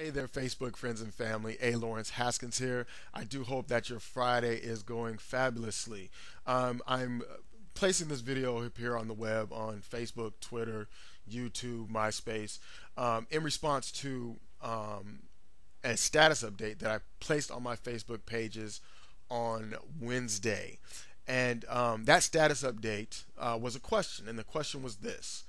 Hey there, Facebook friends and family. A. Lawrence Haskins here. I do hope that your Friday is going fabulously. I'm placing this video up here on the web on Facebook, Twitter, YouTube, MySpace, in response to a status update that I placed on my Facebook pages on Wednesday. And that status update was a question, and the question was this.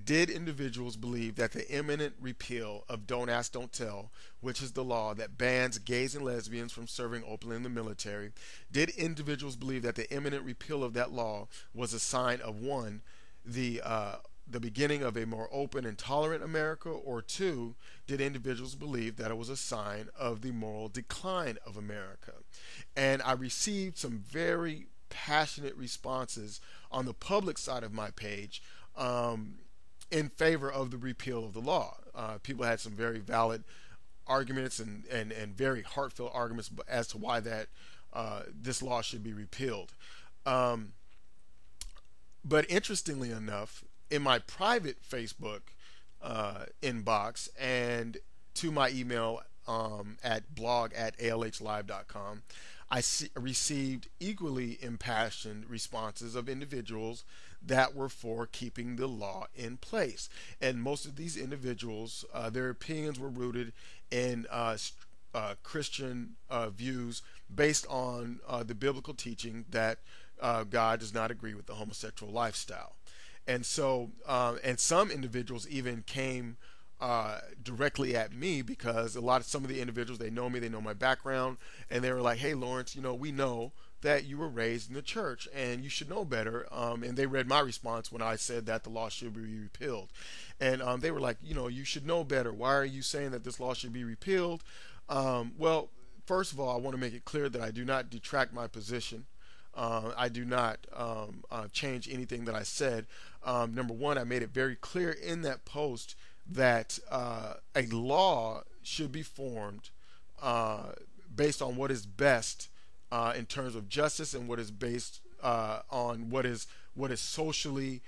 Did individuals believe that the imminent repeal of Don't Ask, Don't Tell, which is the law that bans gays and lesbians from serving openly in the military, did individuals believe that the imminent repeal of that law was a sign of one, the beginning of a more open and tolerant America, or two, did individuals believe that it was a sign of the moral decline of America? And I received some very passionate responses on the public side of my page in favor of the repeal of the law. People had some very valid arguments and very heartfelt arguments as to why that this law should be repealed. But interestingly enough, in my private Facebook inbox and to my email at blog@alhlive.com, received equally impassioned responses of individuals that were for keeping the law in place. And most of these individuals, their opinions were rooted in Christian views based on the biblical teaching that God does not agree with the homosexual lifestyle. And so, and some individuals even came directly at me because some of the individuals, they know me, they know my background, and they were like, "Hey, Lawrence, we know that you were raised in the church and you should know better." And they read my response when I said that the law should be repealed. And they were like, "You should know better. Why are you saying that this law should be repealed?" Well, first of all, I want to make it clear that I do not detract my position. I do not change anything that I said. Number one, I made it very clear in that post that a law should be formed based on what is best in terms of justice and what is based on what is socially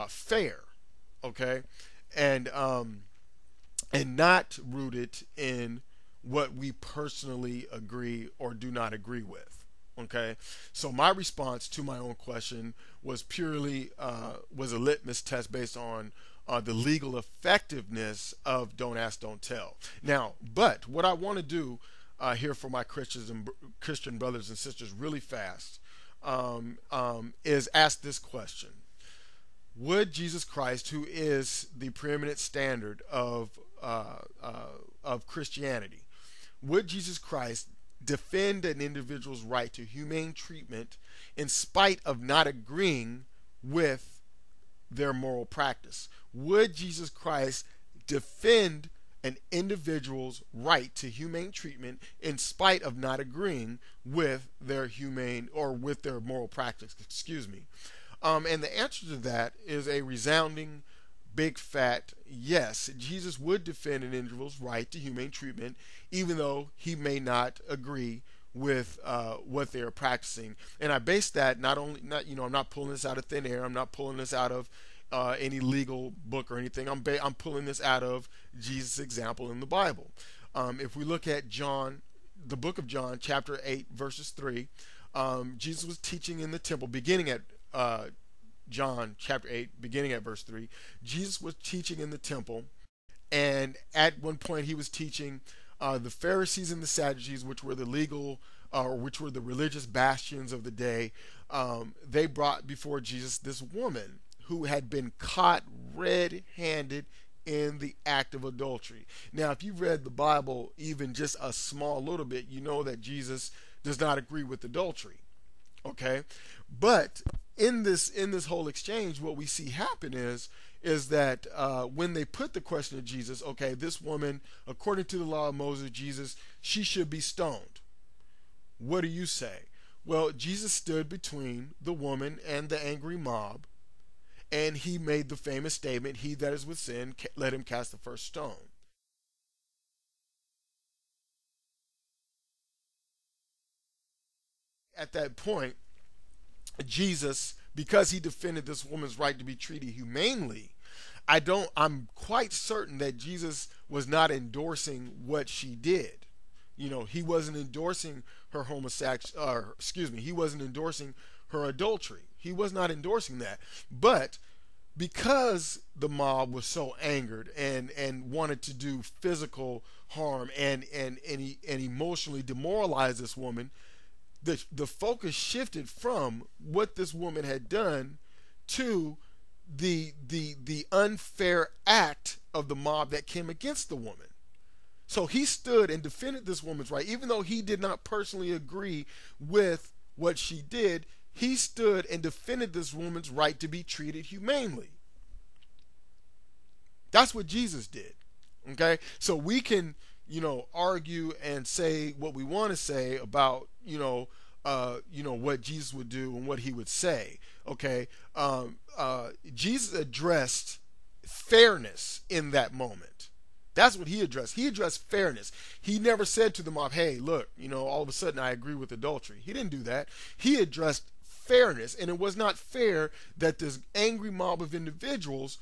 fair, okay, and not rooted in what we personally agree or do not agree with. Okay, so my response to my own question was purely was a litmus test based on the legal effectiveness of Don't Ask, Don't Tell. Now, but what I want to do here for my Christian brothers and sisters really fast is ask this question: would Jesus Christ, who is the preeminent standard of Christianity, would Jesus Christ defend an individual's right to humane treatment in spite of not agreeing with their moral practice? Would Jesus Christ defend an individual's right to humane treatment in spite of not agreeing with their humane or with their moral practice? Excuse me. And the answer to that is a resounding big fat yes. Jesus would defend an individual's right to humane treatment, even though he may not agree with what they are practicing. And I base that I'm not pulling this out of thin air. I'm not pulling this out of any legal book or anything. I'm pulling this out of Jesus' example in the Bible. If we look at John, the book of John, chapter 8, verses 3, Jesus was teaching in the temple, beginning at John chapter 8, beginning at verse 3. Jesus was teaching in the temple, and at one point he was teaching the Pharisees and the Sadducees, which were the which were the religious bastions of the day. They brought before Jesus this woman who had been caught red-handed in the act of adultery. Now, if you've read the Bible even just a small little bit, you know that Jesus does not agree with adultery. Okay, but in this whole exchange, what we see happen is that when they put the question to Jesus, okay, this woman, according to the law of Moses, Jesus, she should be stoned. What do you say? Well, Jesus stood between the woman and the angry mob, and he made the famous statement, "He that is with sin, let him cast the first stone." At that point, Jesus, because he defended this woman's right to be treated humanely, I'm quite certain that Jesus was not endorsing what she did. He wasn't endorsing her homosexual, or excuse me, he wasn't endorsing her adultery. He was not endorsing that. But because the mob was so angered and wanted to do physical harm and emotionally demoralize this woman, the focus shifted from what this woman had done to the unfair act of the mob that came against the woman. So he stood and defended this woman's right, even though he did not personally agree with what she did. He stood and defended this woman's right to be treated humanely. That's what Jesus did. Okay, so we can, argue and say what we want to say about, what Jesus would do and what he would say. Okay, Jesus addressed fairness in that moment. That's what he addressed. He addressed fairness. He never said to the mob, "Hey, look, all of a sudden I agree with adultery." He didn't do that. He addressed fairness, and it was not fair that this angry mob of individuals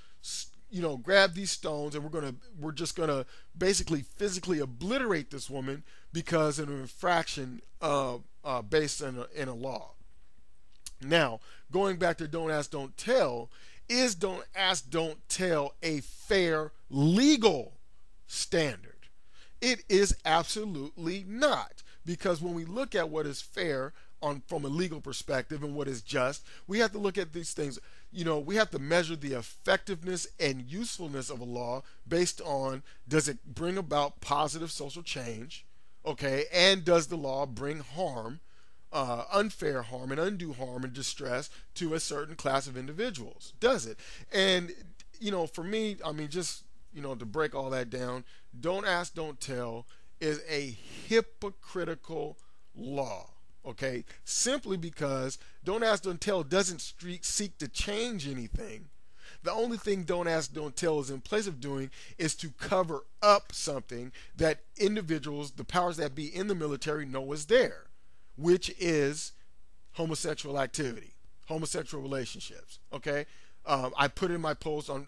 grab these stones and we're just gonna basically physically obliterate this woman because of an infraction based in a law. Now, going back to don't ask, don't tell, is don't ask, don't tell a fair legal standard? It is absolutely not, because when we look at what is fair from a legal perspective and what is just, we have to look at these things. We have to measure the effectiveness and usefulness of a law based on, does it bring about positive social change, okay, and does the law bring harm, unfair harm and undue harm and distress to a certain class of individuals? Does it? And for me, just to break all that down, don't ask, don't tell is a hypocritical law. Okay, simply because don't ask, don't tell doesn't seek to change anything. The only thing don't ask, don't tell is in place of doing is to cover up something that individuals, the powers that be in the military, know is there, which is homosexual activity, homosexual relationships. Okay, I put in my post on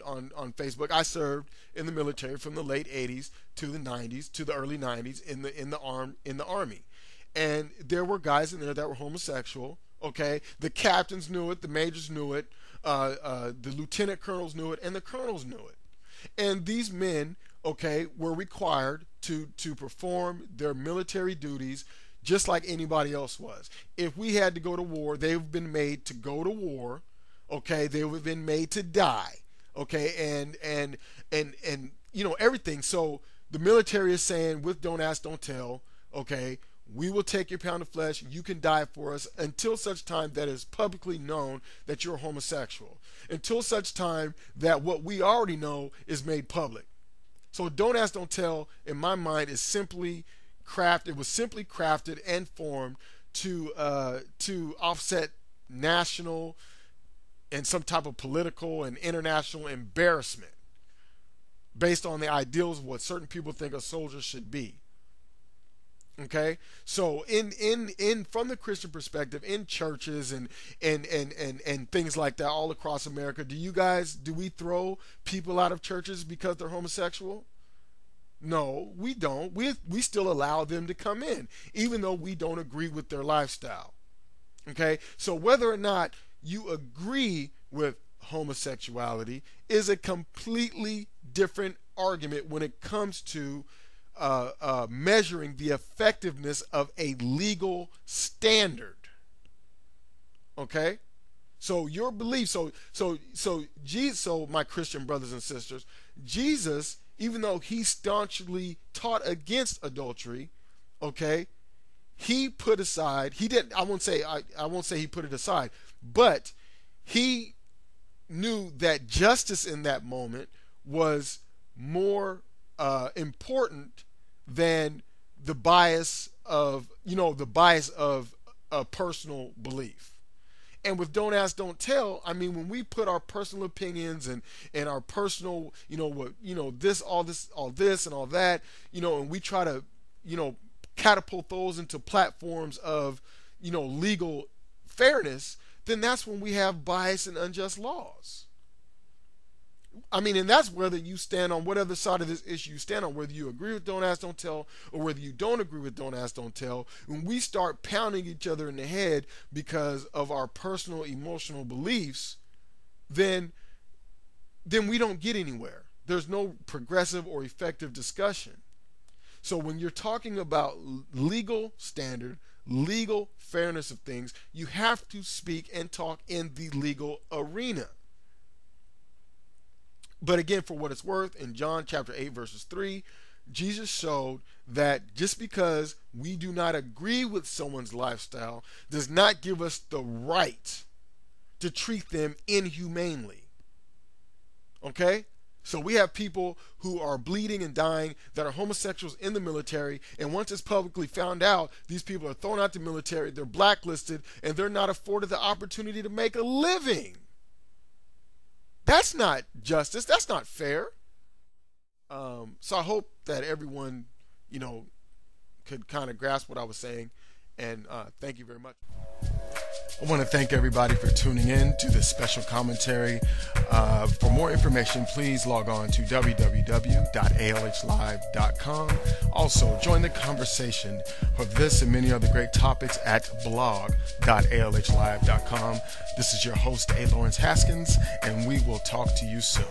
Facebook. I served in the military from the late 80s to the 90s to the early 90s in the Army. And there were guys in there that were homosexual. Okay, the captains knew it, the majors knew it, the lieutenant colonels knew it, and the colonels knew it. And these men, okay, were required to perform their military duties just like anybody else was. If we had to go to war, they've been made to go to war. Okay, they would have been made to die. Okay, and everything. So the military is saying, with don't ask, don't tell. Okay, we will take your pound of flesh. You can die for us until such time that it's publicly known that you're homosexual. Until such time that what we already know is made public. So don't ask, don't tell, in my mind, is simply crafted. It was simply crafted and formed to offset national and some type of political and international embarrassment based on the ideals of what certain people think a soldier should be. Okay, so in from the Christian perspective, in churches and things like that all across America, do we throw people out of churches because they're homosexual? No, we don't. We still allow them to come in, even though we don't agree with their lifestyle. Okay, so whether or not you agree with homosexuality is a completely different argument when it comes to measuring the effectiveness of a legal standard. Okay, so your belief, so Jesus, so my Christian brothers and sisters, Jesus, even though he staunchly taught against adultery, okay, he put aside. He didn't. I won't say he put it aside, but he knew that justice in that moment was more important than the bias of a personal belief. And with don't ask, don't tell, I mean, when we put our personal opinions and our personal, all this and all that, and we try to, catapult those into platforms of, legal fairness, then that's when we have bias and unjust laws. I mean, and that's whether you stand on whatever side of this issue you stand on, whether you agree with don't ask, don't tell, or whether you don't agree with don't ask, don't tell. When we start pounding each other in the head because of our personal emotional beliefs, then we don't get anywhere. There's no progressive or effective discussion. So when you're talking about legal standard, legal fairness of things, you have to speak and talk in the legal arena. But again, for what it's worth, in John chapter 8 verses 3, Jesus showed that just because we do not agree with someone's lifestyle does not give us the right to treat them inhumanely. Okay? So we have people who are bleeding and dying that are homosexuals in the military, and once it's publicly found out, these people are thrown out the military, they're blacklisted, and they're not afforded the opportunity to make a living. That's not justice. That's not fair. So I hope that everyone, could kind of grasp what I was saying, and thank you very much. I want to thank everybody for tuning in to this special commentary. For more information, please log on to www.alhlive.com. Also, join the conversation for this and many other great topics at blog.alhlive.com. This is your host, A. Lawrence Haskins, and we will talk to you soon.